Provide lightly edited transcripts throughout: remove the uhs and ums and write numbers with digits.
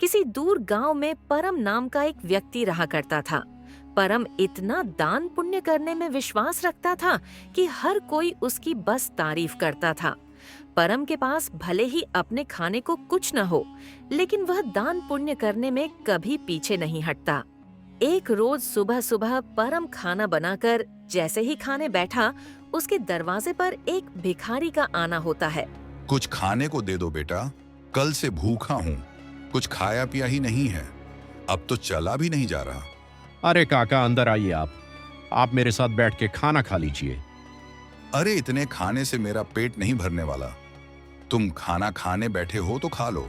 किसी दूर गांव में परम नाम का एक व्यक्ति रहा करता था। परम इतना दान पुण्य करने में विश्वास रखता था कि हर कोई उसकी बस तारीफ करता था। परम के पास भले ही अपने खाने को कुछ न हो, लेकिन वह दान पुण्य करने में कभी पीछे नहीं हटता। एक रोज सुबह सुबह परम खाना बनाकर जैसे ही खाने बैठा, उसके दरवाजे पर एक भिखारी का आना होता है। कुछ खाने को दे दो बेटा, कल से भूखा हूँ, कुछ खाया पिया ही नहीं है, अब तो चला भी नहीं जा रहा। अरे काका, अंदर आइए आप मेरे साथ बैठ के खाना खा लीजिए। अरे इतने खाने से मेरा पेट नहीं भरने वाला, तुम खाना खाने बैठे हो तो खा लो।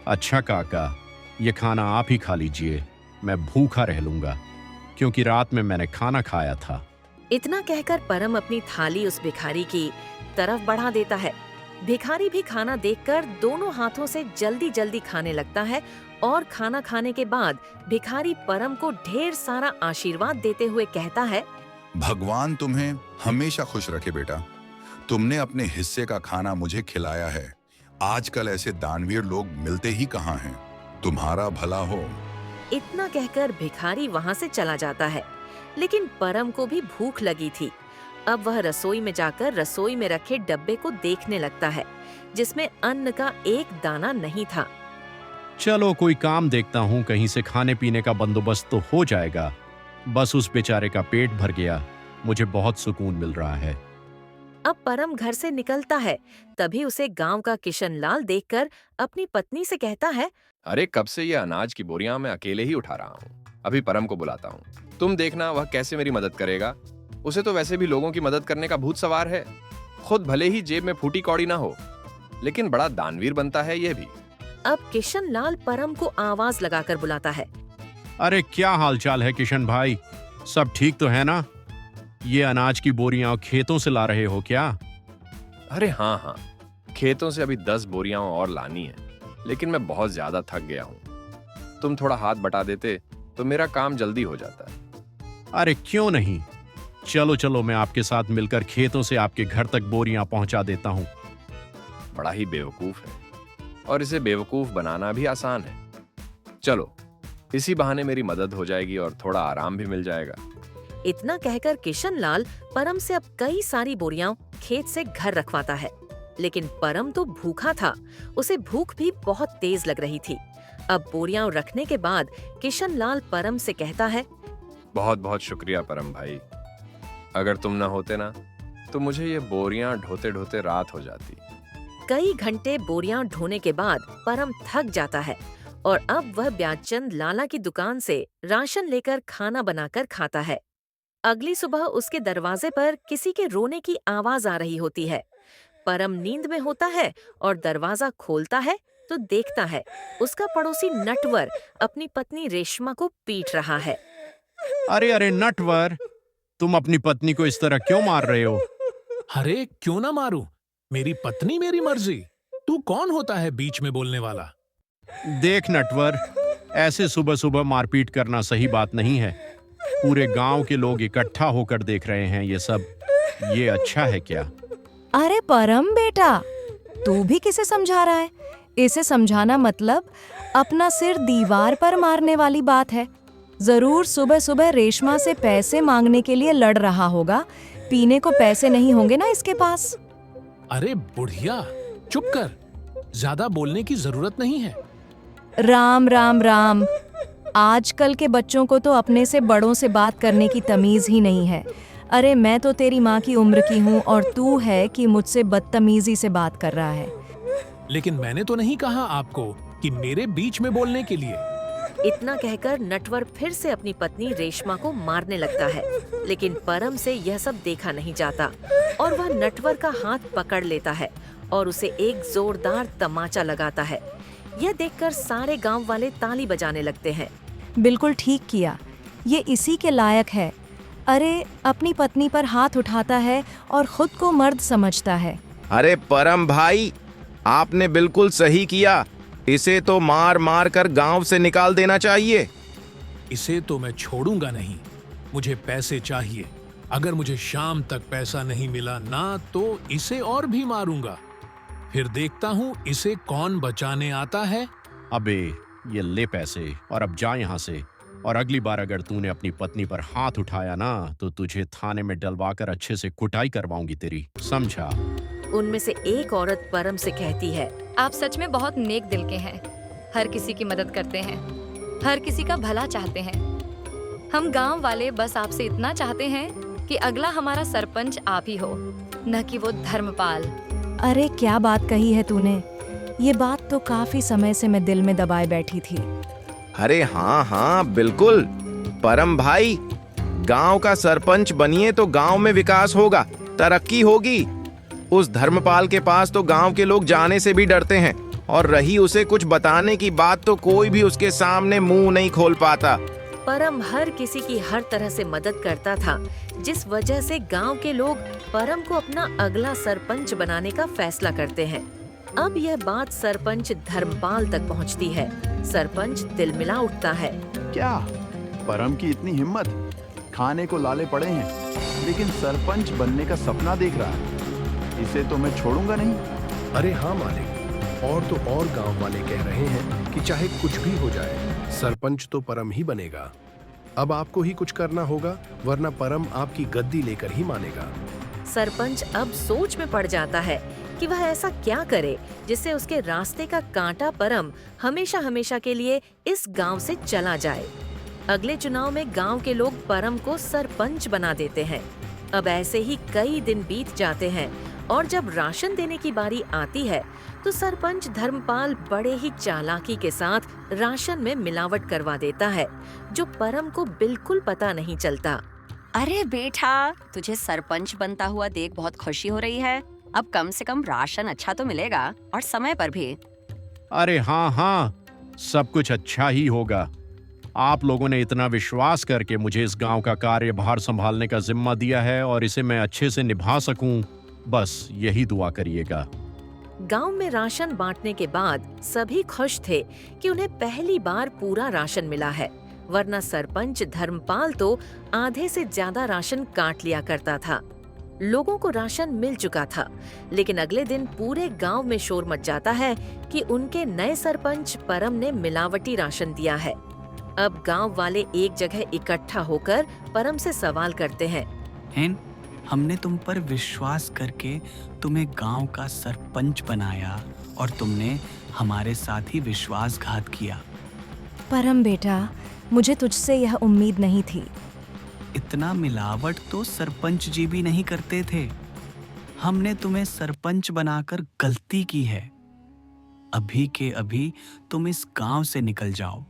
अच्छा काका, ये खाना आप ही खा लीजिए, मैं भूखा रह लूंगा क्योंकि रात में मैंने खाना खाया था। इतना कहकर परम अपनी थाली उस भिखारी की तरफ बढ़ा देता है। भिखारी भी खाना देखकर दोनों हाथों से जल्दी जल्दी खाने लगता है और खाना खाने के बाद भिखारी परम को ढेर सारा आशीर्वाद देते हुए कहता है, भगवान तुम्हें हमेशा खुश रखे बेटा, तुमने अपने हिस्से का खाना मुझे खिलाया है। आजकल ऐसे दानवीर लोग मिलते ही कहाँ हैं, तुम्हारा भला हो। इतना कहकर भिखारी वहाँ से चला जाता है। लेकिन परम को भी भूख लगी थी। अब वह रसोई में जाकर रसोई में रखे डब्बे को देखने लगता है, जिसमें अन्न का एक दाना नहीं था। चलो कोई काम देखता हूँ, कहीं से खाने पीने का बंदोबस्त तो हो जाएगा। बस उस बेचारे का पेट भर गया, मुझे बहुत सुकून मिल रहा है। अब परम घर से निकलता है, तभी उसे गांव का किशन लाल देखकर अपनी पत्नी से कहता है, अरे कब से ये अनाज की बोरियां मैं अकेले ही उठा रहा हूँ, अभी परम को बुलाता हूँ, तुम देखना वह कैसे मेरी मदद करेगा। उसे तो वैसे भी लोगों की मदद करने का भूत सवार है, खुद भले ही जेब में फूटी कौड़ी ना हो, लेकिन बड़ा दानवीर बनता है ये भी। अब किशन लाल परम को आवाज लगाकर बुलाता है। अरे क्या हालचाल है किशन भाई, सब ठीक तो है ना? ये अनाज की बोरियां खेतों से ला रहे हो क्या? अरे हाँ, खेतों से अभी 10 बोरियां और लानी है, लेकिन मैं बहुत ज्यादा थक गया हूँ। तुम थोड़ा हाथ बटा देते तो मेरा काम जल्दी हो जाता है। अरे क्यों नहीं, चलो मैं आपके साथ मिलकर खेतों से आपके घर तक बोरियां पहुंचा देता हूं। बड़ा ही बेवकूफ है और इसे बेवकूफ बनाना भी आसान है। चलो, इसी बहाने मेरी मदद हो जाएगी और थोड़ा आराम भी मिल जाएगा। इतना कहकर किशन लाल परम से अब कई सारी बोरियां खेत से घर रखवाता है। लेकिन परम तो भूखा था, उसे भूख भी बहुत तेज लग रही थी। अब बोरियां रखने के बाद किशन लाल परम से कहता है, बहुत बहुत शुक्रिया परम भाई, अगर तुम ना होते ना तो मुझे ये बोरियां ढोते ढोते रात हो जाती। कई घंटे बोरियां ढोने के बाद परम थक जाता है और अब वह ब्याचंद लाला की दुकान से राशन लेकर खाना बनाकर खाता है। अगली सुबह उसके दरवाजे पर किसी के रोने की आवाज आ रही होती है। परम नींद में होता है और दरवाजा खोलता है तो देखता है उसका पड़ोसी नटवर अपनी पत्नी रेशमा को पीट रहा है। अरे नटवर, तुम अपनी पत्नी को इस तरह क्यों मार रहे हो? अरे क्यों ना मारूं, मेरी पत्नी मेरी मर्जी, तू कौन होता है बीच में बोलने वाला? देख नटवर, ऐसे सुबह सुबह मारपीट करना सही बात नहीं है। पूरे गांव के लोग इकट्ठा होकर देख रहे हैं ये सब, ये अच्छा है क्या? अरे परम बेटा, तू भी किसे समझा रहा है? इसे समझाना मतलब अपना सिर दीवार पर मारने वाली बात है। जरूर सुबह सुबह रेशमा से पैसे मांगने के लिए लड़ रहा होगा, पीने को पैसे नहीं होंगे ना इसके पास। अरे बुढ़िया, चुप कर, ज्यादा बोलने की जरूरत नहीं है। राम राम राम, आजकल के बच्चों को तो अपने से बड़ों से बात करने की तमीज ही नहीं है। अरे मैं तो तेरी माँ की उम्र की हूँ और तू है कि मुझसे बदतमीजी से बात कर रहा है। लेकिन मैंने तो नहीं कहा आपको कि मेरे बीच में बोलने के लिए। इतना कहकर नटवर फिर से अपनी पत्नी रेशमा को मारने लगता है, लेकिन परम से यह सब देखा नहीं जाता और वह नटवर का हाथ पकड़ लेता है और उसे एक जोरदार तमाचा लगाता है। यह देखकर सारे गांव वाले ताली बजाने लगते हैं। बिल्कुल ठीक किया, ये इसी के लायक है। अरे अपनी पत्नी पर हाथ उठाता है और खुद को मर्द समझता है। अरे परम भाई, आपने बिल्कुल सही किया, इसे तो मार मार कर गांव से निकाल देना चाहिए। इसे तो मैं छोड़ूंगा नहीं, मुझे पैसे चाहिए। अगर मुझे शाम तक पैसा नहीं मिला ना तो इसे और भी मारूंगा। फिर देखता हूँ इसे कौन बचाने आता है। अबे ये ले पैसे और अब जा यहाँ से। और अगली बार अगर तूने अपनी पत्नी पर हाथ उठाया ना तो तुझे थाने में डलवाकर अच्छे से कुटाई करवाऊंगी तेरी, समझा? उनमें से एक औरत परम से कहती है, आप सच में बहुत नेक दिल के हैं। हर किसी की मदद करते हैं, हर किसी का भला चाहते हैं। हम गांव वाले बस आपसे इतना चाहते हैं कि अगला हमारा सरपंच आप ही हो, न कि वो धर्मपाल। अरे क्या बात कही है तूने। ये बात तो काफी समय से मैं दिल में दबाए बैठी थी। अरे हाँ हाँ बिल्कुल परम भाई, गांव का सरपंच बनिए तो गांव में विकास होगा, तरक्की होगी। उस धर्मपाल के पास तो गांव के लोग जाने से भी डरते हैं, और रही उसे कुछ बताने की बात तो कोई भी उसके सामने मुंह नहीं खोल पाता। परम हर किसी की हर तरह से मदद करता था, जिस वजह से गांव के लोग परम को अपना अगला सरपंच बनाने का फैसला करते हैं। अब यह बात सरपंच धर्मपाल तक पहुंचती है। सरपंच तिलमिला उठता है। क्या परम की इतनी हिम्मत, खाने को लाले पड़े हैं लेकिन सरपंच बनने का सपना देख रहा है। इसे तो मैं छोड़ूंगा नहीं। अरे हाँ मालिक, और तो और गांव वाले कह रहे हैं कि चाहे कुछ भी हो जाए सरपंच तो परम ही बनेगा। अब आपको ही कुछ करना होगा, वरना परम आपकी गद्दी लेकर ही मानेगा। सरपंच अब सोच में पड़ जाता है कि वह ऐसा क्या करे जिससे उसके रास्ते का कांटा परम हमेशा हमेशा के लिए इस गांव से चला जाए। अगले चुनाव में गांव के लोग परम को सरपंच बना देते हैं। अब ऐसे ही कई दिन बीत जाते हैं और जब राशन देने की बारी आती है तो सरपंच धर्मपाल बड़े ही चालाकी के साथ राशन में मिलावट करवा देता है, जो परम को बिल्कुल पता नहीं चलता। अरे बेटा, तुझे सरपंच बनता हुआ देख बहुत खुशी हो रही है। अब कम से कम राशन अच्छा तो मिलेगा, और समय पर भी। अरे हाँ हाँ, सब कुछ अच्छा ही होगा। आप लोगों ने इतना विश्वास करके मुझे इस गांव का कार्यभार संभालने का जिम्मा दिया है और इसे मैं अच्छे से निभा सकूं, बस यही दुआ करिएगा। गांव में राशन बांटने के बाद सभी खुश थे कि उन्हें पहली बार पूरा राशन मिला है, वरना सरपंच धर्मपाल तो आधे से ज्यादा राशन काट लिया करता था। लोगों को राशन मिल चुका था, लेकिन अगले दिन पूरे गांव में शोर मच जाता है कि उनके नए सरपंच परम ने मिलावटी राशन दिया है। अब गांव वाले एक जगह इकट्ठा होकर परम से सवाल करते हैं। हमने तुम पर विश्वास करके तुम्हें गांव का सरपंच बनाया और तुमने हमारे साथ ही विश्वासघात किया। परम बेटा, मुझे तुझसे यह उम्मीद नहीं थी। इतना मिलावट तो सरपंच जी भी नहीं करते थे। हमने तुम्हें सरपंच बनाकर गलती की है। अभी के अभी तुम इस गांव से निकल जाओ।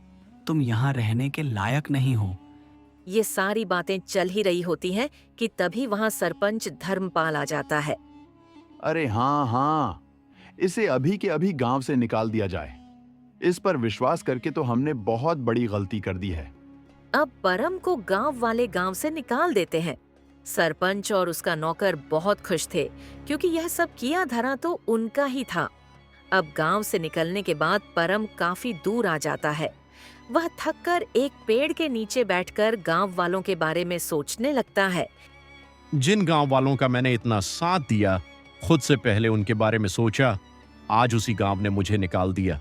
तुम यहाँ रहने के लायक नहीं हो। ये सारी बातें चल ही रही होती हैं कि तभी वहाँ सरपंच धर्मपाल आ जाता है। अरे हाँ हाँ, इसे अभी के अभी गांव से निकाल दिया जाए। इस पर विश्वास करके तो हमने बहुत बड़ी गलती कर दी है। अब परम को गांव वाले गांव से निकाल देते हैं। सरपंच और उसका नौकर बहुत खुश थे, क्योंकि यह सब किया धरा तो उनका ही था। अब गांव से निकलने के बाद परम काफी दूर आ जाता है। वह थककर एक पेड़ के नीचे बैठकर गांव वालों के बारे में सोचने लगता है। जिन गांव वालों का मैंने इतना साथ दिया, खुद से पहले उनके बारे में सोचा, आज उसी गांव ने मुझे निकाल दिया।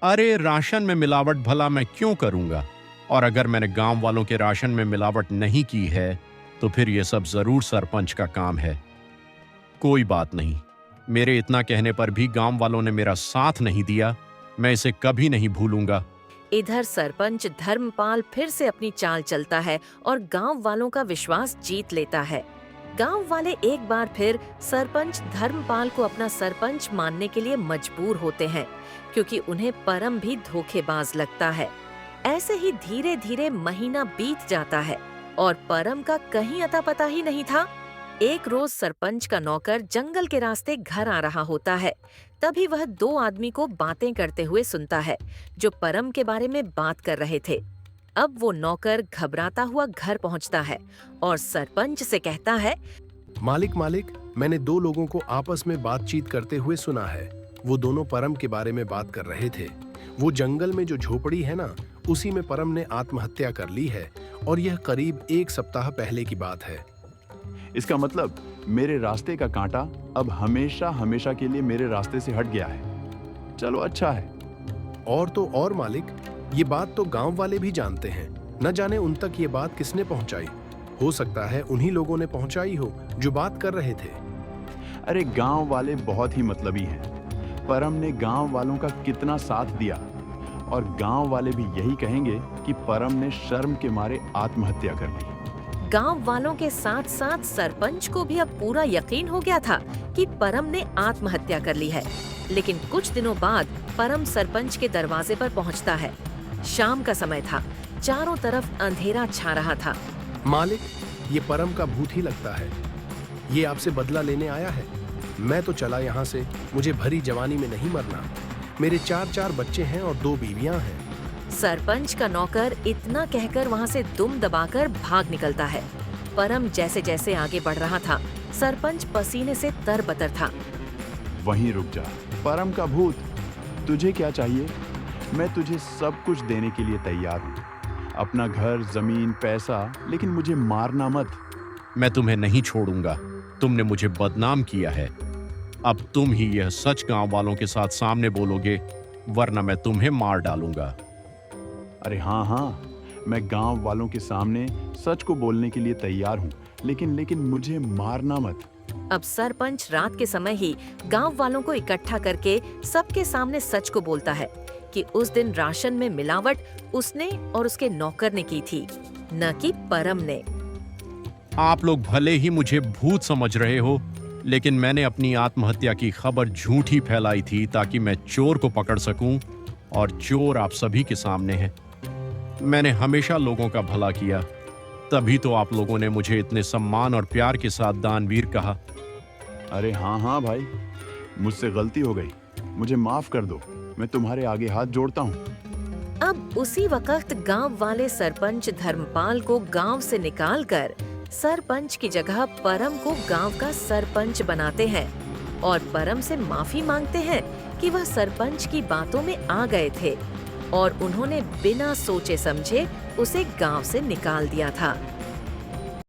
अरे राशन में मिलावट भला मैं क्यों करूंगा? और अगर मैंने गांव वालों के राशन में मिलावट नहीं की है तो फिर यह सब जरूर सरपंच का काम है। कोई बात नहीं, मेरे इतना कहने पर भी गांव वालों ने मेरा साथ नहीं दिया। मैं इसे कभी नहीं भूलूंगा। इधर सरपंच धर्मपाल फिर से अपनी चाल चलता है और गांव वालों का विश्वास जीत लेता है। गांव वाले एक बार फिर सरपंच धर्मपाल को अपना सरपंच मानने के लिए मजबूर होते हैं, क्योंकि उन्हें परम भी धोखेबाज लगता है। ऐसे ही धीरे धीरे महीना बीत जाता है और परम का कहीं अता पता ही नहीं था। एक रोज सरपंच का नौकर जंगल के रास्ते घर आ रहा होता है। तभी वह दो आदमी को बातें करते हुए सुनता है, जो परम के बारे में बात कर रहे थे। अब वो नौकर घबराता हुआ घर पहुंचता है और सरपंच से कहता है, मालिक, मैंने दो लोगों को आपस में बातचीत करते हुए सुना है। वो दोनों परम के बारे में बात कर रहे थे। वो जंगल में जो झोपड़ी है ना, उसी में परम ने आत्महत्या कर ली है, और यह करीब 1 सप्ताह पहले की बात है। इसका मतलब मेरे रास्ते का कांटा अब हमेशा हमेशा के लिए मेरे रास्ते से हट गया है। चलो अच्छा है। और तो और मालिक, ये बात तो गांव वाले भी जानते हैं। न जाने उन तक ये बात किसने पहुंचाई। हो सकता है उन्हीं लोगों ने पहुंचाई हो जो बात कर रहे थे। अरे गांव वाले बहुत ही मतलबी हैं। परम ने गांव वालों का कितना साथ दिया, और गांव वाले भी यही कहेंगे कि परम ने शर्म के मारे आत्महत्या कर ली। गांव वालों के साथ साथ सरपंच को भी अब पूरा यकीन हो गया था कि परम ने आत्महत्या कर ली है। लेकिन कुछ दिनों बाद परम सरपंच के दरवाजे पर पहुंचता है। शाम का समय था, चारों तरफ अंधेरा छा रहा था। मालिक, ये परम का भूत ही लगता है। ये आपसे बदला लेने आया है। मैं तो चला यहाँ से, मुझे भरी जवानी में नहीं मरना। मेरे 4 बच्चे हैं और 2 बीवियां हैं। सरपंच का नौकर इतना कहकर वहाँ से दुम दबाकर भाग निकलता है। परम जैसे जैसे आगे बढ़ रहा था, सरपंच पसीने से तरबतर था। वहीं रुक जा, परम का भूत, तुझे क्या चाहिए? मैं तुझे सब कुछ देने के लिए तैयार हूँ, अपना घर, जमीन, पैसा, लेकिन मुझे मारना मत। मैं तुम्हें नहीं छोड़ूंगा। तुमने मुझे बदनाम किया है। अब तुम ही यह सच गांव वालों के साथ सामने बोलोगे, वरना मैं तुम्हें मार डालूंगा। अरे हाँ हाँ, मैं गांव वालों के सामने सच को बोलने के लिए तैयार हूँ, लेकिन मुझे मारना मत। अब सरपंच रात के समय ही गांव वालों को इकट्ठा करके सबके सामने सच को बोलता है कि उस दिन राशन में मिलावट उसने और उसके नौकर ने की थी, न कि परम ने। आप लोग भले ही मुझे भूत समझ रहे हो, लेकिन मैंने अपनी आत्महत्या की खबर झूठी फैलाई थी ताकि मैं चोर को पकड़ सकूं, और चोर आप सभी के सामने है। मैंने हमेशा लोगों का भला किया, तभी तो आप लोगों ने मुझे इतने सम्मान और प्यार के साथ दानवीर कहा। अरे हाँ हाँ भाई, मुझसे गलती हो गई, मुझे माफ कर दो। मैं तुम्हारे आगे हाथ जोड़ता हूँ। अब उसी वक्त गांव वाले सरपंच धर्मपाल को गांव से निकालकर सरपंच की जगह परम को गांव का सरपंच बनाते हैं और परम से माफी मांगते हैं कि वह सरपंच की बातों में आ गए थे और उन्होंने बिना सोचे समझे उसे गांव से निकाल दिया था।